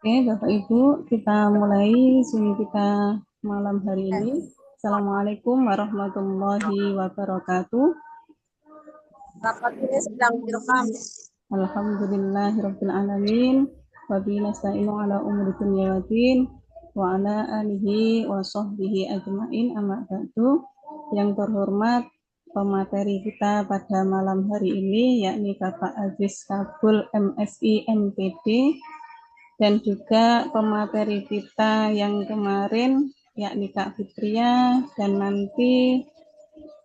Oke, Bapak Ibu, kita mulai Zoom kita malam hari ini. Assalamualaikum warahmatullahi wabarakatuh. Rapat ini sedang direkam. Alhamdulillahirabbil alamin. Wa bihi nasta'inu ala umuri dunya waddin wa ala alihi wa sahbihi ajmain amma ba'du. Yang terhormat pemateri kita pada malam hari ini yakni Bapak Aziz Kabul MSI MPD dan juga pemateri kita yang kemarin yakni Kak Fitria dan nanti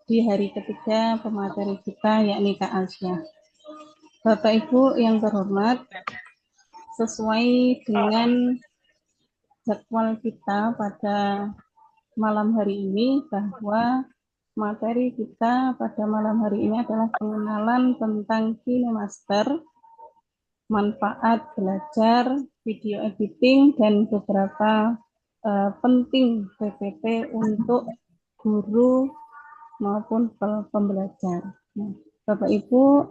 di hari ketiga pemateri kita yakni Kak Asya. Bapak Ibu yang terhormat, sesuai dengan jadwal kita pada malam hari ini bahwa materi kita pada malam hari ini adalah pengenalan tentang KineMaster, manfaat belajar, video editing, dan beberapa penting PPT untuk guru maupun pembelajar. Nah, Bapak Ibu,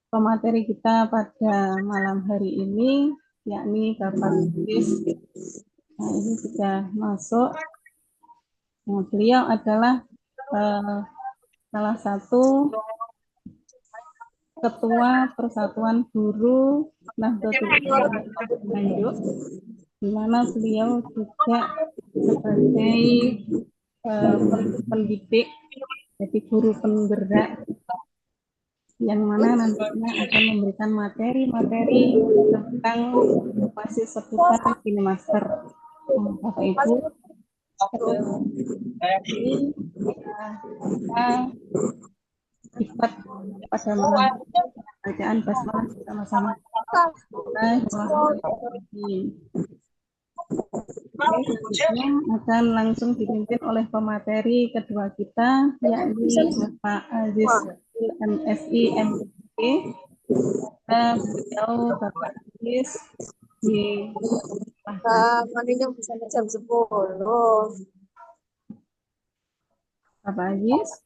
pemateri kita pada malam hari ini yakni Bapak Chris. Nah, ini sudah masuk. Nah, beliau adalah salah satu Ketua Persatuan Guru Nahdlatul Ulama Nganjuk, di mana beliau juga sebagai pendidik, jadi guru penggerak yang mana nantinya akan memberikan materi-materi tentang masih seputar KineMaster. Bapak Ibu, ini kita ikut pada malam bacaan basmalah bersama-sama. Selanjutnya akan langsung dipimpin oleh pemateri kedua kita, yakni Bapak Aziz MSI MPD. Beliau Bapak Aziz di Mandinya bisa jam 10. Bapak Aziz.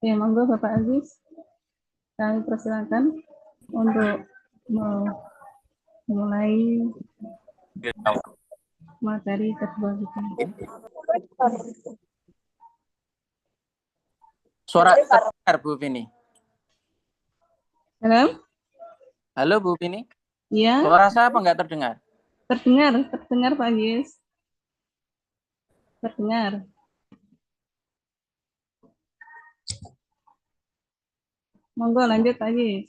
Ya, monggo Bapak Aziz. Kami persilakan untuk mulai materi kedua kita. Suara terdengar Bu Vini. Halo? Halo Bu Vini. Iya. Suara saya apa enggak terdengar? Terdengar Pak Aziz. Terdengar. Monggo lanjut Pak Aziz.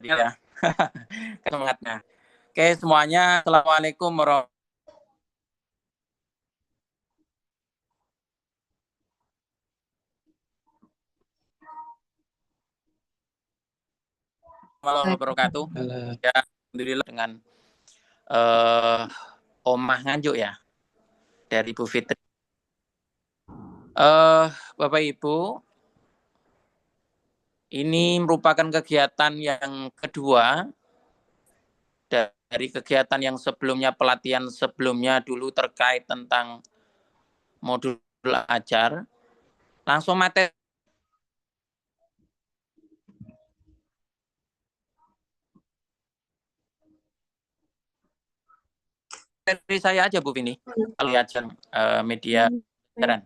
Ya. Semangatnya. Oke, semuanya. Assalamualaikum warahmatullahi wabarakatuh. Ya, alhamdulillah dengan Omah Nganjuk ya dari Bu Fitri. Bapak Ibu, ini merupakan kegiatan yang kedua dari kegiatan yang sebelumnya, pelatihan sebelumnya dulu terkait tentang modul ajar. Langsung materi saya aja Bu Vini, kalau ajar media pelajaran.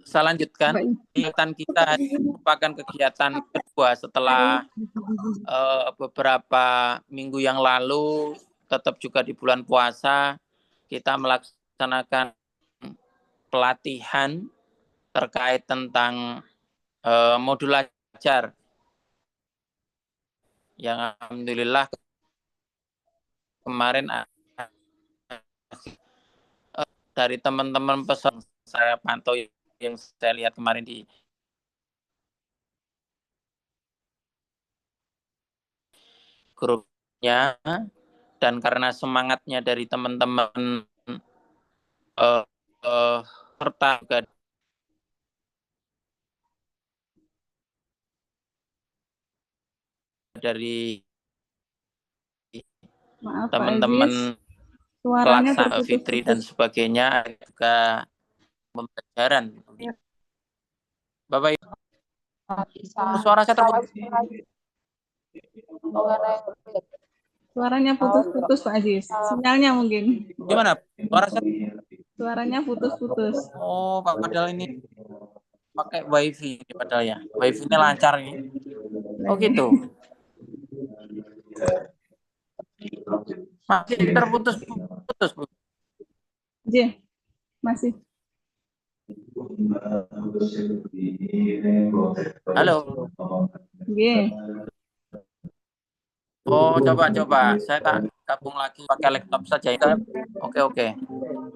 Saya lanjutkan. Kegiatan kita merupakan kegiatan kedua setelah beberapa minggu yang lalu, tetap juga di bulan puasa, kita melaksanakan pelatihan terkait tentang modul ajar yang alhamdulillah kemarin dari teman-teman peserta saya pantau yang saya lihat kemarin di grupnya, dan karena semangatnya dari teman-teman serta juga dari Maaf Pak teman-teman Aziz, suaranya pelaksana Fitri dan terputus-putus. sebagainya, juga pembelajaran. Bapak Ibu, suara saya terputus. Suaranya putus-putus Pak Aziz. Sinyalnya mungkin. Gimana? Suara saya? Suaranya putus-putus. Oh, padahal ini pakai WiFi ini padahal ya. WiFi-nya lancar ini. Oh gitu. Masih terputus-putus, Bu. J, masih. Halo. G. Oh, coba. Saya tak gabung lagi pakai laptop saja. Oke.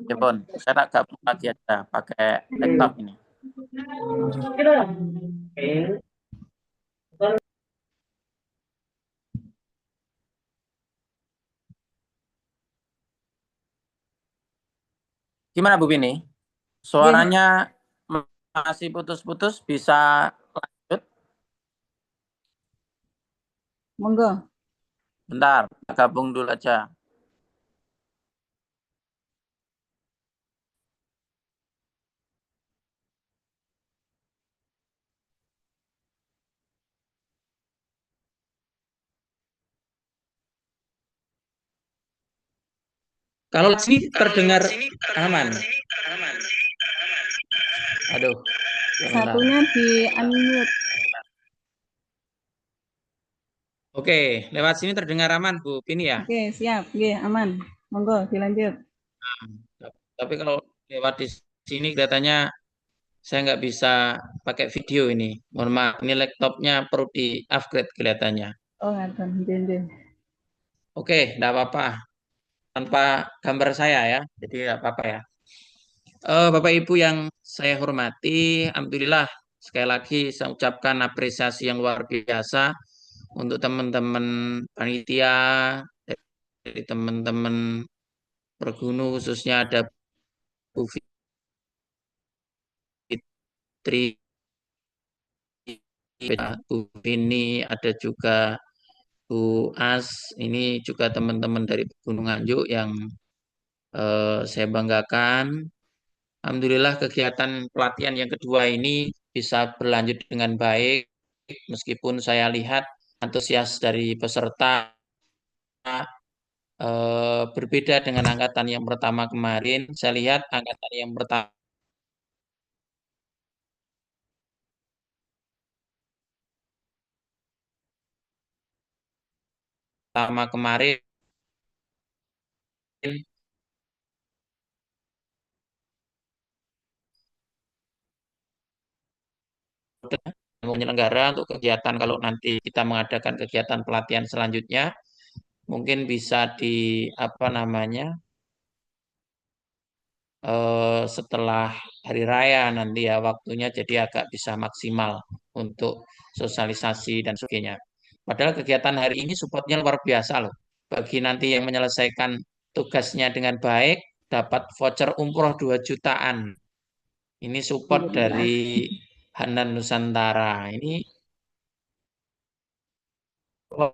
Jepun, saya tak gabung lagi aja pakai laptop ini. Gimana Bu Bini? Suaranya masih putus-putus, bisa lanjut? Monggo. Bentar, gabung dulu aja. Kalau sini terdengar aman. Aduh. Bentar. Satunya di unmute. Oke, lewat sini terdengar aman Bu Bini ya? Oke, siap. G, aman. Monggo, dilanjut. Tapi kalau lewat di sini kelihatannya saya nggak bisa pakai video ini. Mohon maaf, ini laptopnya perlu di-upgrade kelihatannya. Oh, ngaten. J. Oke, enggak apa-apa. Tanpa gambar saya ya, jadi enggak apa-apa ya. Bapak Ibu yang saya hormati, alhamdulillah sekali lagi saya ucapkan apresiasi yang luar biasa untuk teman-teman panitia, dari teman-teman Pergunu, khususnya ada Bu Fitri, Bu Vini, ada juga Bu As, ini juga teman-teman dari Gunung Nganjuk yang saya banggakan. Alhamdulillah kegiatan pelatihan yang kedua ini bisa berlanjut dengan baik, meskipun saya lihat antusias dari peserta berbeda dengan angkatan yang pertama kemarin. Saya lihat angkatan yang pertama kemarin penyelenggara untuk kegiatan, kalau nanti kita mengadakan kegiatan pelatihan selanjutnya, mungkin bisa di apa namanya, setelah hari raya nanti ya waktunya, jadi agak bisa maksimal untuk sosialisasi dan sebagainya. Padahal kegiatan hari ini supportnya luar biasa loh. Bagi nanti yang menyelesaikan tugasnya dengan baik, dapat voucher umroh 2 jutaan. Ini support Alhamdulillah. dari Hanan Nusantara. Ini luar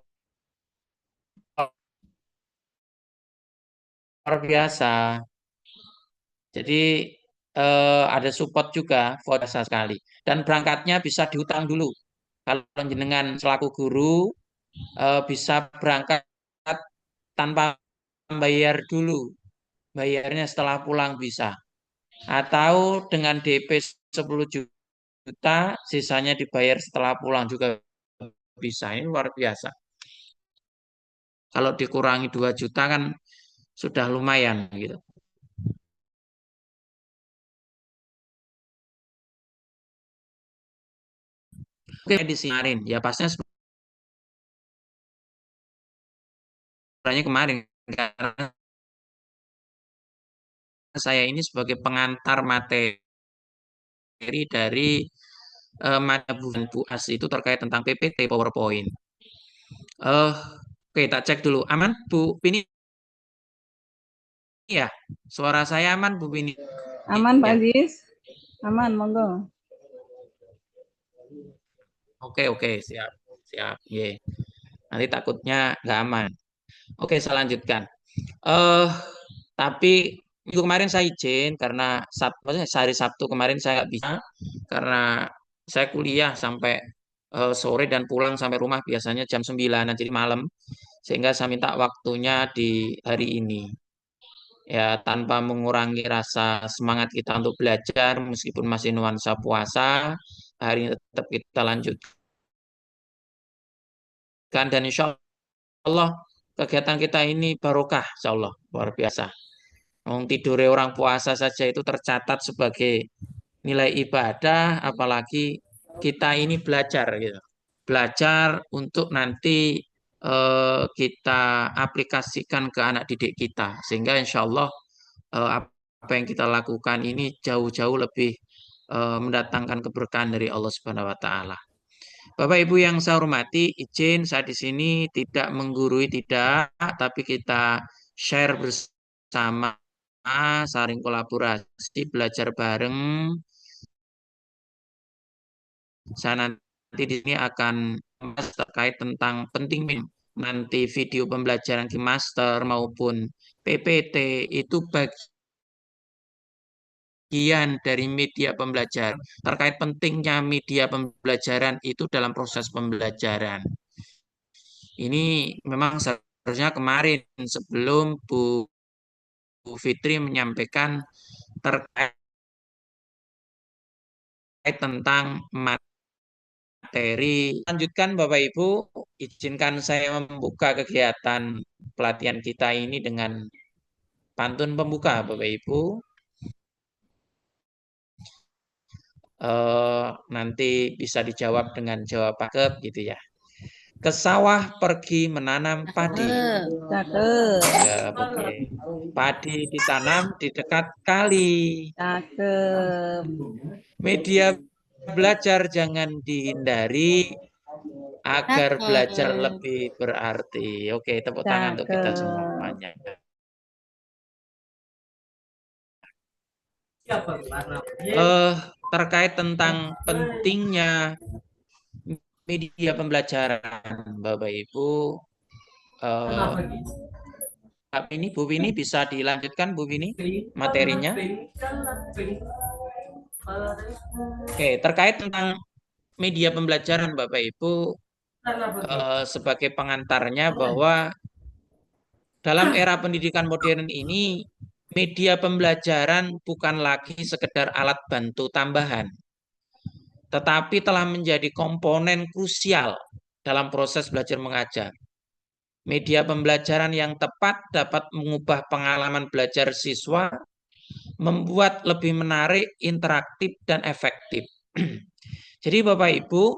biasa. Jadi ada support juga, voucher sekali. Dan berangkatnya bisa diutang dulu. Kalau jenengan selaku guru bisa berangkat tanpa bayar dulu. Bayarnya setelah pulang bisa. Atau dengan DP 10 juta, sisanya dibayar setelah pulang juga bisa. Ini luar biasa. Kalau dikurangi 2 juta kan sudah lumayan gitu. Oke, disinarin. Ya pastinya sebenarnya kemarin karena saya ini sebagai pengantar materi dari mata Bu As itu terkait tentang PPT PowerPoint. Oke, tak cek dulu. Aman, Bu Pini? Ya, suara saya aman, Bu Pini? Aman, Pak Ya. Aziz? Aman, monggo. Oke, siap, siap. Ye. Nanti takutnya nggak aman. Oke, saya lanjutkan. Eh, tapi minggu kemarin saya izin karena maksudnya hari Sabtu kemarin saya nggak bisa karena saya kuliah sampai sore dan pulang sampai rumah biasanya jam 9 jadi malam. Sehingga saya minta waktunya di hari ini. Ya, tanpa mengurangi rasa semangat kita untuk belajar meskipun masih nuansa puasa, hari ini tetap kita lanjutkan dan insya Allah kegiatan kita ini barokah, insya Allah luar biasa. Tidur orang puasa saja itu tercatat sebagai nilai ibadah, apalagi kita ini belajar gitu. Belajar untuk nanti kita aplikasikan ke anak didik kita, sehingga insya Allah apa yang kita lakukan ini jauh-jauh lebih mendatangkan keberkahan dari Allah Subhanahu Wa Taala. Bapak Ibu yang saya hormati, izin saya di sini tidak menggurui, tidak, tapi kita share bersama, saling kolaborasi, belajar bareng. Saya nanti di sini akan membahas terkait tentang penting nanti video pembelajaran di master maupun PPT itu bagian dari media pembelajaran. Terkait pentingnya media pembelajaran itu dalam proses pembelajaran. Ini memang seharusnya kemarin sebelum Bu Fitri menyampaikan terkait tentang materi. Lanjutkan Bapak Ibu, izinkan saya membuka kegiatan pelatihan kita ini dengan pantun pembuka Bapak Ibu. Nanti bisa dijawab dengan jawab paket gitu ya. Ke sawah pergi menanam padi. Cakep. Ya, oke. Padi ditanam di dekat kali. Cakep. Media belajar jangan dihindari agar belajar lebih berarti. Oke, tepuk tangan untuk kita Cakep. semuanya. Terkait tentang pentingnya media pembelajaran, Bapak Ibu, Bu Wini bisa dilanjutkan, Bu Wini, materinya. Oke, terkait tentang media pembelajaran, Bapak Ibu, sebagai pengantarnya bahwa dalam era pendidikan modern ini, media pembelajaran bukan lagi sekedar alat bantu tambahan, tetapi telah menjadi komponen krusial dalam proses belajar mengajar. Media pembelajaran yang tepat dapat mengubah pengalaman belajar siswa, membuat lebih menarik, interaktif, dan efektif. Jadi Bapak Ibu,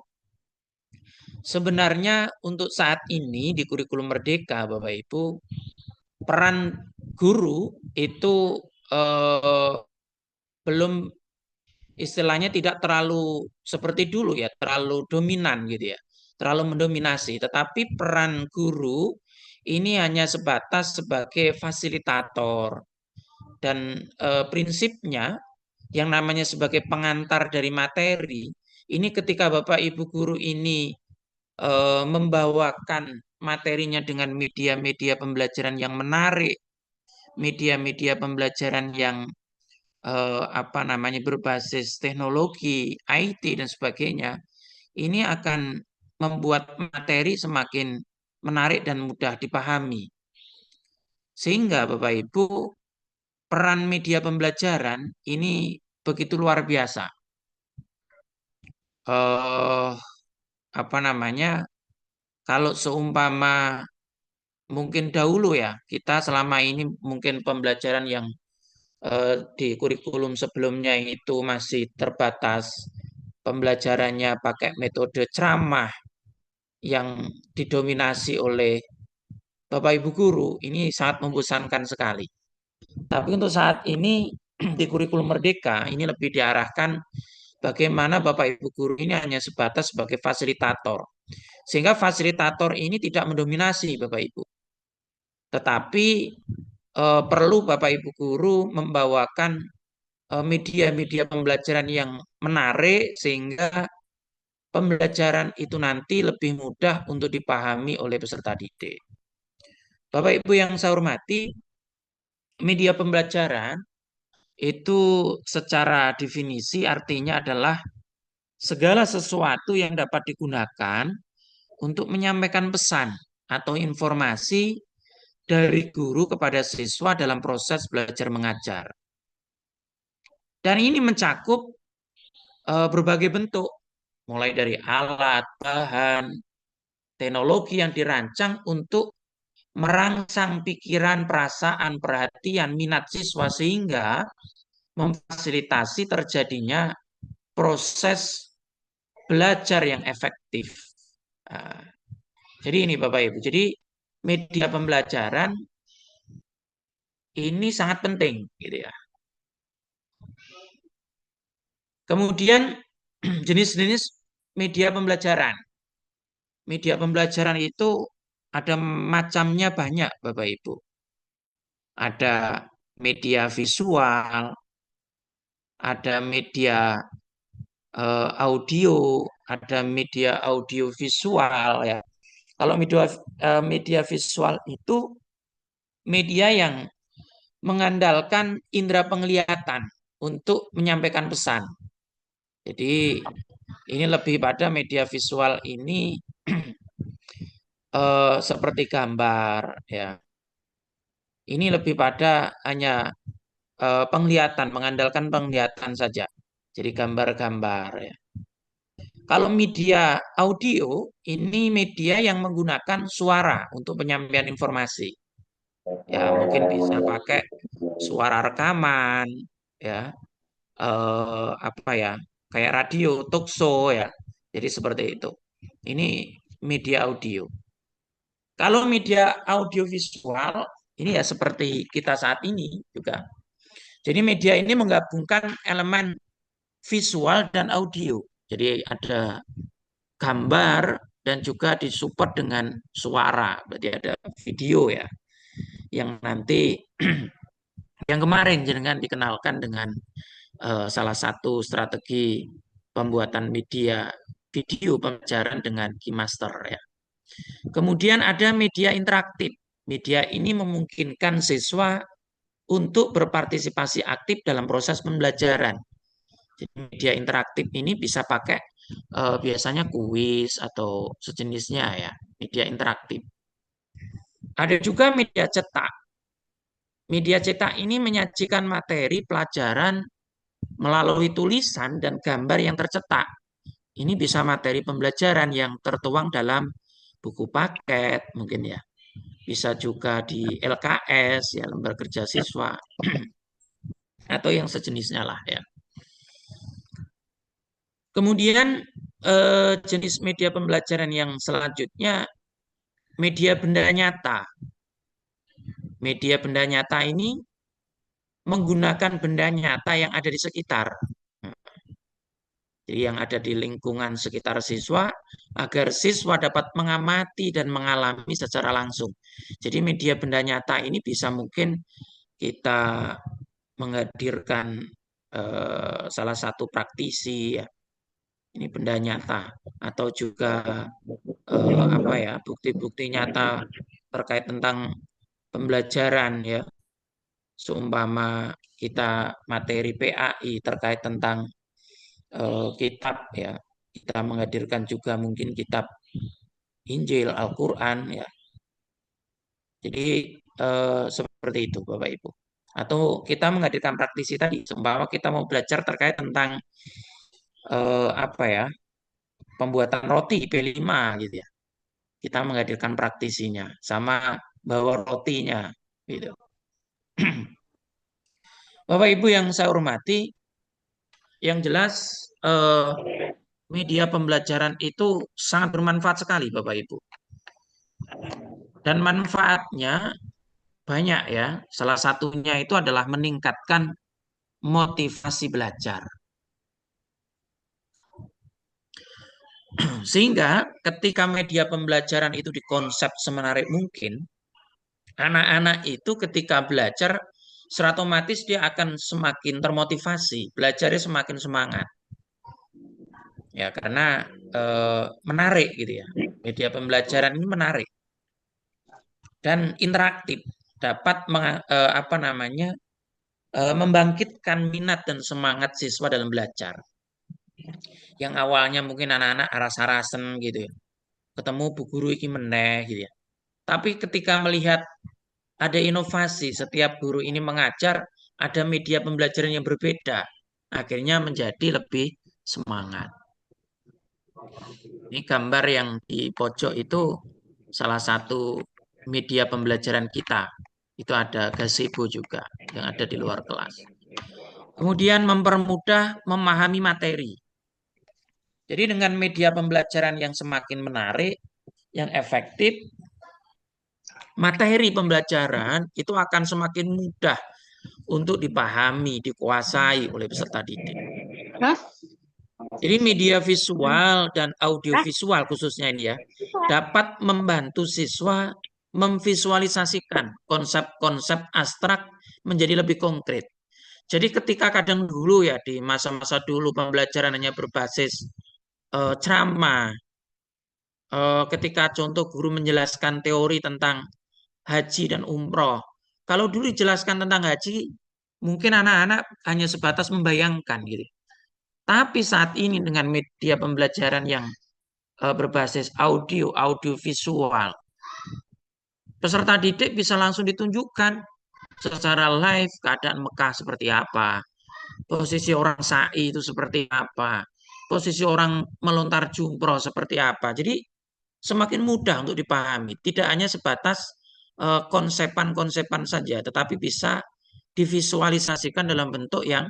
sebenarnya untuk saat ini di kurikulum Merdeka, Bapak Ibu, peran guru itu belum istilahnya tidak terlalu seperti dulu ya, terlalu dominan gitu ya, terlalu mendominasi. Tetapi peran guru ini hanya sebatas sebagai fasilitator dan prinsipnya yang namanya sebagai pengantar dari materi. Ini ketika Bapak Ibu guru ini membawakan materinya dengan media-media pembelajaran yang menarik, media-media pembelajaran yang berbasis teknologi, IT dan sebagainya, ini akan membuat materi semakin menarik dan mudah dipahami. Sehingga Bapak Ibu, peran media pembelajaran ini begitu luar biasa. Kalau seumpama mungkin dahulu ya, kita selama ini mungkin pembelajaran yang di kurikulum sebelumnya itu masih terbatas. Pembelajarannya pakai metode ceramah yang didominasi oleh Bapak Ibu guru, ini sangat membosankan sekali. Tapi untuk saat ini di kurikulum Merdeka ini lebih diarahkan bagaimana Bapak Ibu guru ini hanya sebatas sebagai fasilitator. Sehingga fasilitator ini tidak mendominasi Bapak Ibu. Tetapi perlu Bapak Ibu guru membawakan media-media pembelajaran yang menarik sehingga pembelajaran itu nanti lebih mudah untuk dipahami oleh peserta didik. Bapak Ibu yang saya hormati, media pembelajaran itu secara definisi artinya adalah segala sesuatu yang dapat digunakan untuk menyampaikan pesan atau informasi dari guru kepada siswa dalam proses belajar mengajar. Dan ini mencakup berbagai bentuk, mulai dari alat, bahan, teknologi yang dirancang untuk merangsang pikiran, perasaan, perhatian, minat siswa sehingga memfasilitasi terjadinya proses belajar yang efektif. Jadi ini Bapak Ibu, jadi media pembelajaran ini sangat penting gitu ya. Kemudian jenis-jenis media pembelajaran. Media pembelajaran itu ada macamnya banyak Bapak Ibu. Ada media visual, ada media audio, ada media audio visual ya. Kalau media visual itu media yang mengandalkan indera penglihatan untuk menyampaikan pesan. Jadi ini lebih pada media visual ini seperti gambar ya. Ini lebih pada hanya penglihatan, mengandalkan penglihatan saja. Jadi gambar-gambar ya. Kalau media audio ini media yang menggunakan suara untuk penyampaian informasi. Ya, mungkin bisa pakai suara rekaman ya. Apa ya? Kayak radio, talk show ya. Jadi seperti itu. Ini media audio. Kalau media audiovisual ini ya seperti kita saat ini juga. Jadi media ini menggabungkan elemen visual dan audio. Jadi ada gambar dan juga disupport dengan suara. Berarti ada video ya. Yang nanti yang kemarin jangan dikenalkan dengan salah satu strategi pembuatan media video pembelajaran dengan KeyMaster ya. Kemudian ada media interaktif. Media ini memungkinkan siswa untuk berpartisipasi aktif dalam proses pembelajaran. Jadi media interaktif ini bisa pakai biasanya kuis atau sejenisnya ya, media interaktif. Ada juga media cetak. Media cetak ini menyajikan materi pelajaran melalui tulisan dan gambar yang tercetak. Ini bisa materi pembelajaran yang tertuang dalam buku paket mungkin ya. Bisa juga di LKS ya, lembar kerja siswa atau yang sejenisnya lah ya. Kemudian jenis media pembelajaran yang selanjutnya media benda nyata. Media benda nyata ini menggunakan benda nyata yang ada di sekitar. Jadi yang ada di lingkungan sekitar siswa agar siswa dapat mengamati dan mengalami secara langsung. Jadi media benda nyata ini bisa mungkin kita menghadirkan salah satu praktisi ya. Ini benda nyata atau juga apa ya, bukti-bukti nyata terkait tentang pembelajaran ya. Seumpama kita materi PAI terkait tentang kitab ya, kita menghadirkan juga mungkin kitab Injil, Al-Quran ya. Jadi seperti itu Bapak Ibu. Atau kita menghadirkan praktisi tadi, seumpama kita mau belajar terkait tentang apa ya, pembuatan roti IP5 gitu ya. Kita menghadirkan praktisinya sama bawa rotinya gitu. Bapak Ibu yang saya hormati, yang jelas media pembelajaran itu sangat bermanfaat sekali Bapak Ibu. Dan manfaatnya banyak ya. Salah satunya itu adalah meningkatkan motivasi belajar. Sehingga ketika media pembelajaran itu dikonsep semenarik mungkin, anak-anak itu ketika belajar secara otomatis dia akan semakin termotivasi, belajarnya semakin semangat. Ya, karena menarik gitu ya. Media pembelajaran ini menarik dan interaktif, dapat membangkitkan minat dan semangat siswa dalam belajar. Yang awalnya mungkin anak-anak aras-arasen gitu ya. Ketemu bu guru iki meneh gitu ya. Tapi ketika melihat ada inovasi, setiap guru ini mengajar, ada media pembelajaran yang berbeda, akhirnya menjadi lebih semangat. Ini gambar yang di pojok itu salah satu media pembelajaran kita. Itu ada gazebo juga yang ada di luar kelas. Kemudian mempermudah memahami materi. Jadi dengan media pembelajaran yang semakin menarik, yang efektif, materi pembelajaran itu akan semakin mudah untuk dipahami, dikuasai oleh peserta didik. Jadi media visual dan audiovisual khususnya ini ya, dapat membantu siswa memvisualisasikan konsep-konsep abstrak menjadi lebih konkret. Jadi ketika kadang dulu ya di masa-masa dulu pembelajaran hanya berbasis ceramah, ketika contoh guru menjelaskan teori tentang haji dan umroh. Kalau dulu dijelaskan tentang haji, mungkin anak-anak hanya sebatas membayangkan gitu. Tapi saat ini dengan media pembelajaran yang berbasis audio visual, peserta didik bisa langsung ditunjukkan secara live keadaan Mekah seperti apa, posisi orang sa'i itu seperti apa, posisi orang melontar jumroh seperti apa. Jadi semakin mudah untuk dipahami, tidak hanya sebatas konsepan-konsepan saja, tetapi bisa divisualisasikan dalam bentuk yang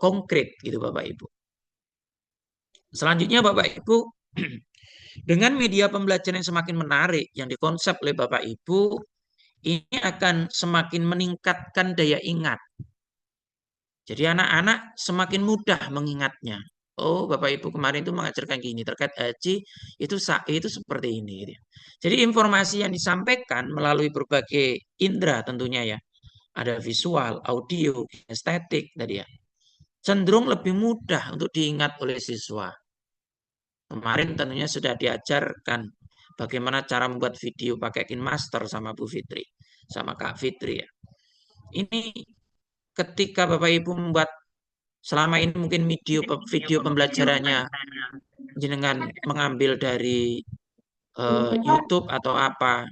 konkret gitu Bapak Ibu. Selanjutnya Bapak Ibu, dengan media pembelajaran yang semakin menarik yang dikonsep oleh Bapak Ibu, ini akan semakin meningkatkan daya ingat. Jadi anak-anak semakin mudah mengingatnya. Oh, Bapak Ibu kemarin itu mengajarkan gini terkait haji itu seperti ini. Gitu. Jadi informasi yang disampaikan melalui berbagai indera tentunya ya, ada visual, audio, estetik tadi ya, cenderung lebih mudah untuk diingat oleh siswa. Kemarin tentunya sudah diajarkan bagaimana cara membuat video pakai KineMaster sama Bu Fitri, sama Kak Fitri ya. Ini ketika Bapak Ibu membuat selama ini mungkin video pembelajarannya jenengan mengambil dari YouTube atau apa,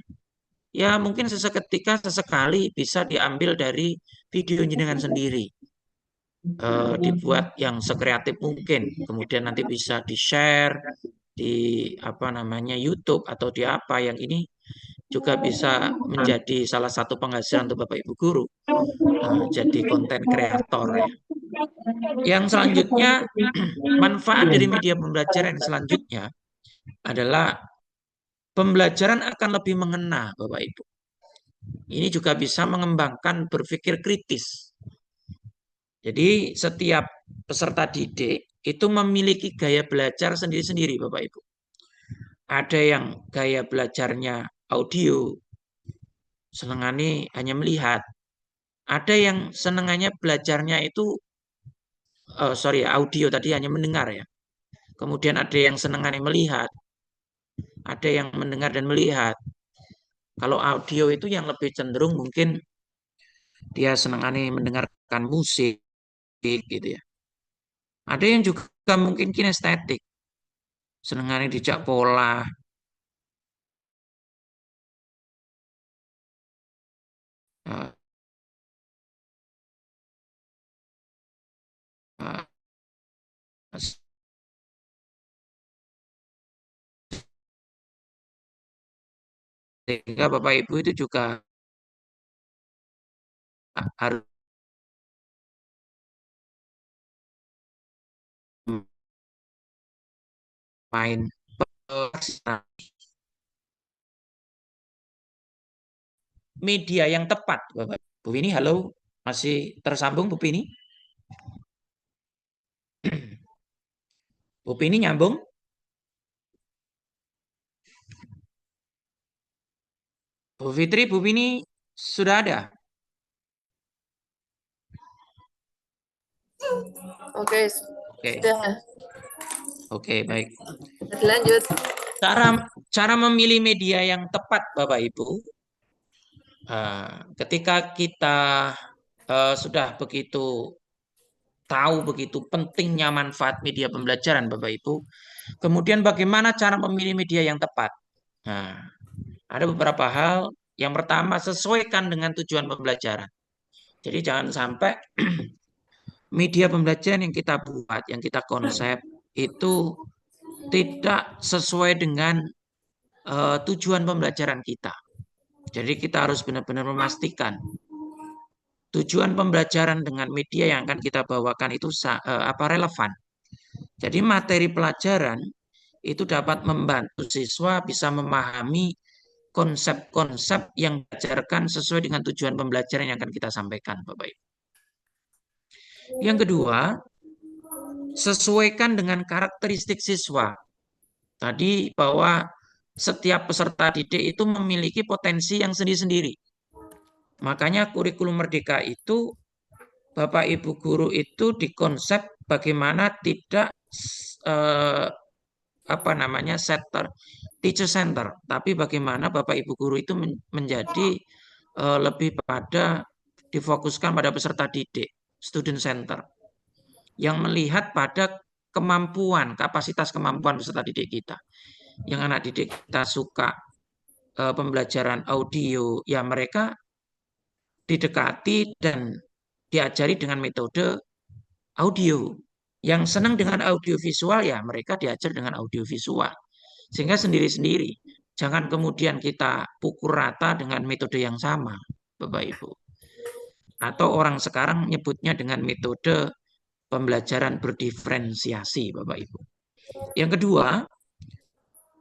ya mungkin sesekali bisa diambil dari video jenengan sendiri, dibuat yang sekreatif mungkin, kemudian nanti bisa di-share di YouTube atau di apa yang ini juga bisa menjadi salah satu penghasilan untuk Bapak Ibu guru, jadi konten kreator ya. Yang selanjutnya, manfaat dari media pembelajaran selanjutnya adalah pembelajaran akan lebih mengena, Bapak Ibu. Ini juga bisa mengembangkan berpikir kritis. Jadi setiap peserta didik itu memiliki gaya belajar sendiri-sendiri, Bapak Ibu. Ada yang gaya belajarnya audio, senengannya hanya melihat. Ada yang senengannya belajarnya itu audio tadi hanya mendengar ya. Kemudian ada yang senengannya melihat, ada yang mendengar dan melihat. Kalau audio itu yang lebih cenderung mungkin dia senengannya mendengarkan musik gitu ya. Ada yang juga mungkin kinestetik, senengannya dijak pola, uh, uh, sehingga Bapak Ibu itu juga harus main media yang tepat, Bapak. Bu Vini, halo, masih tersambung Bu Vini? Bu Vini nyambung? Bu Fitri, Bu Vini sudah ada? Oke, Oke, sudah. oke, baik. Lanjut. Cara memilih media yang tepat, Bapak Ibu, ketika kita sudah begitu tahu begitu pentingnya manfaat media pembelajaran, Bapak Ibu, kemudian bagaimana cara memilih media yang tepat? Nah, ada beberapa hal. Yang pertama, sesuaikan dengan tujuan pembelajaran. Jadi jangan sampai media pembelajaran yang kita buat, yang kita konsep itu tidak sesuai dengan tujuan pembelajaran kita. Jadi kita harus benar-benar memastikan tujuan pembelajaran dengan media yang akan kita bawakan itu relevan. Jadi materi pelajaran itu dapat membantu siswa bisa memahami konsep-konsep yang diajarkan sesuai dengan tujuan pembelajaran yang akan kita sampaikan, Bapak Ibu. Yang kedua, sesuaikan dengan karakteristik siswa. Tadi bahwa setiap peserta didik itu memiliki potensi yang sendiri-sendiri. Makanya kurikulum merdeka itu Bapak Ibu guru itu dikonsep bagaimana tidak teacher center, tapi bagaimana Bapak Ibu guru itu menjadi lebih pada difokuskan pada peserta didik, student center, yang melihat pada kemampuan, kapasitas kemampuan peserta didik kita. Yang anak didik kita suka pembelajaran audio, ya mereka didekati dan diajari dengan metode audio. Yang senang dengan audio visual, ya mereka diajar dengan audio visual. Sehingga sendiri-sendiri. Jangan kemudian kita pukul rata dengan metode yang sama, Bapak Ibu. Atau orang sekarang nyebutnya dengan metode pembelajaran berdiferensiasi, Bapak Ibu. Yang kedua,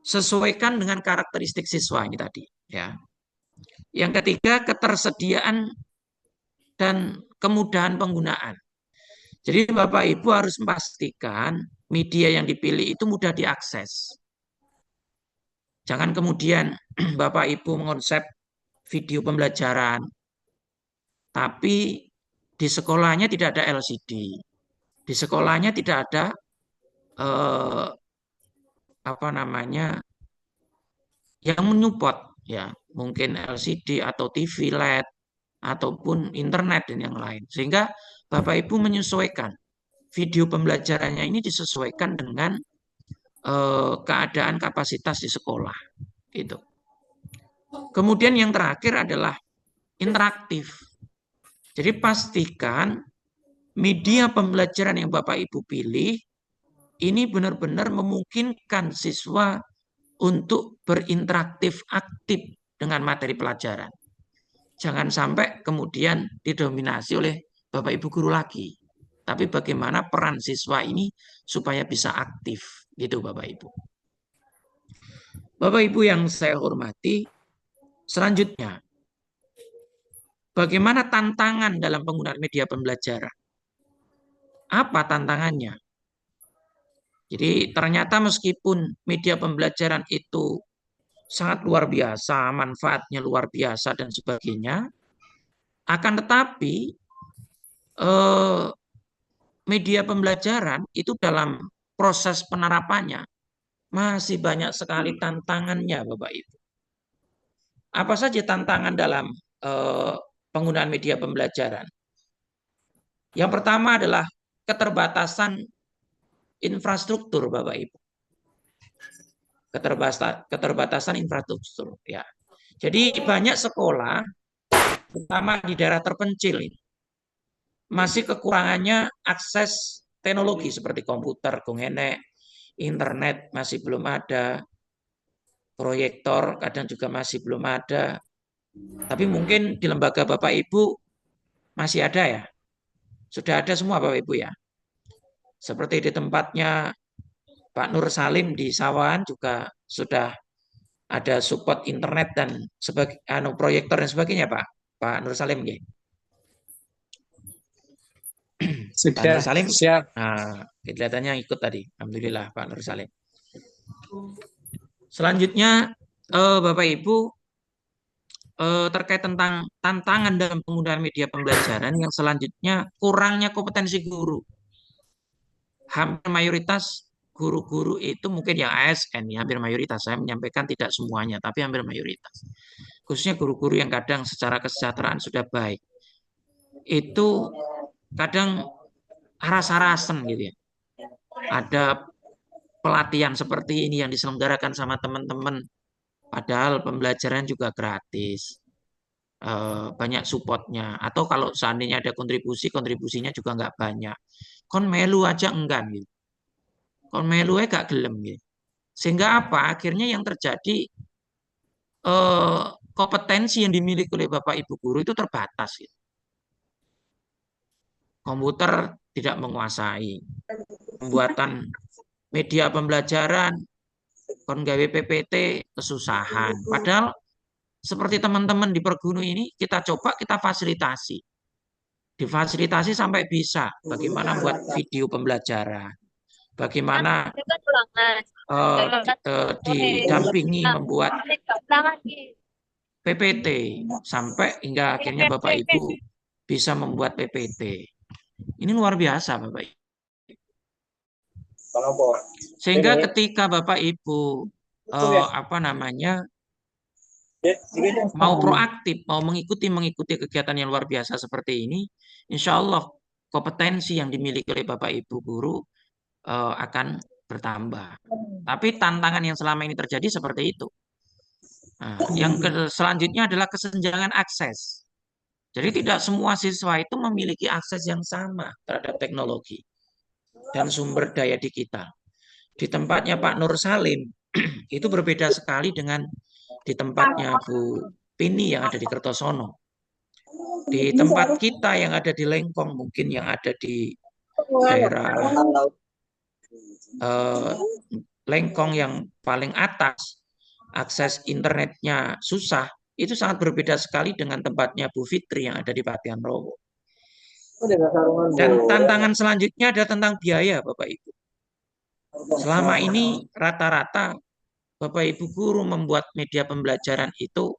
sesuaikan dengan karakteristik siswa ini tadi. Ya. Yang ketiga, ketersediaan dan kemudahan penggunaan. Jadi Bapak Ibu harus memastikan media yang dipilih itu mudah diakses. Jangan kemudian Bapak Ibu mengonsep video pembelajaran, tapi di sekolahnya tidak ada LCD. Di sekolahnya tidak ada yang menyupport, ya mungkin LCD atau TV LED ataupun internet dan yang lain. Sehingga Bapak Ibu menyesuaikan video pembelajarannya ini disesuaikan dengan keadaan kapasitas di sekolah. Gitu. Kemudian yang terakhir adalah interaktif. Jadi pastikan media pembelajaran yang Bapak Ibu pilih ini benar-benar memungkinkan siswa untuk berinteraktif aktif dengan materi pelajaran. Jangan sampai kemudian didominasi oleh Bapak Ibu guru lagi. Tapi bagaimana peran siswa ini supaya bisa aktif, gitu Bapak Ibu. Bapak Ibu yang saya hormati, selanjutnya, bagaimana tantangan dalam penggunaan media pembelajaran? Apa tantangannya? Jadi ternyata meskipun media pembelajaran itu sangat luar biasa, manfaatnya luar biasa dan sebagainya, akan tetapi media pembelajaran itu dalam proses penerapannya masih banyak sekali tantangannya, Bapak Ibu. Apa saja tantangan dalam penggunaan media pembelajaran? Yang pertama adalah keterbatasan infrastruktur, Bapak Ibu. Keterbatasan infrastruktur, ya. Jadi banyak sekolah, terutama di daerah terpencil ini, masih kekurangannya akses teknologi seperti komputer, internet masih belum ada, proyektor kadang juga masih belum ada. Tapi mungkin di lembaga Bapak Ibu masih ada ya. Sudah ada semua Bapak Ibu ya. Seperti di tempatnya Pak Nur Salim di Sawan juga sudah ada support internet dan proyektor dan sebagainya Pak Nur Salim ya. Sudah, Pak Nur Salim siap. Nah, kelihatannya ikut tadi. Alhamdulillah Pak Nur Salim. Selanjutnya Bapak Ibu terkait tentang tantangan dalam penggunaan media pembelajaran yang selanjutnya kurangnya kompetensi guru. hampir mayoritas guru-guru itu mungkin yang ASN ya, hampir mayoritas. Saya menyampaikan tidak semuanya, tapi hampir mayoritas. Khususnya guru-guru yang kadang secara kesejahteraan sudah baik. Itu kadang aras-arasan gitu ya. Ada pelatihan seperti ini yang diselenggarakan sama teman-teman, padahal pembelajaran juga gratis. Banyak supportnya. Atau kalau seandainya ada kontribusi, kontribusinya juga nggak banyak. Kon melu aja enggan gitu. Kon melu aja gak gelem gitu. Sehingga apa? Akhirnya yang terjadi kompetensi yang dimiliki oleh Bapak Ibu guru itu terbatas gitu. Komputer tidak menguasai. Pembuatan media pembelajaran, kon gawe PPT kesusahan. Padahal seperti teman-teman di pergunu ini kita coba kita fasilitasi. Difasilitasi sampai bisa bagaimana buat video pembelajaran, bagaimana didampingi membuat PPT sampai hingga akhirnya Bapak Ibu bisa membuat PPT. Ini luar biasa Bapak Ibu. Sehingga ketika Bapak Ibu mau proaktif, mau mengikuti kegiatan yang luar biasa seperti ini, insya Allah kompetensi yang dimiliki oleh Bapak Ibu guru akan bertambah. Tapi tantangan yang selama ini terjadi seperti itu. Nah, yang selanjutnya adalah kesenjangan akses. Jadi tidak semua siswa itu memiliki akses yang sama terhadap teknologi dan sumber daya digital. Di tempatnya Pak Nur Salim itu berbeda sekali dengan di tempatnya Bu Pini yang ada di Kertosono. Di tempat kita yang ada di Lengkong, mungkin yang ada di daerah Lengkong yang paling atas, akses internetnya susah, itu sangat berbeda sekali dengan tempatnya Bu Fitri yang ada di Patian Rowo. Dan tantangan selanjutnya adalah tentang biaya, Bapak Ibu. Selama ini rata-rata Bapak Ibu guru membuat media pembelajaran itu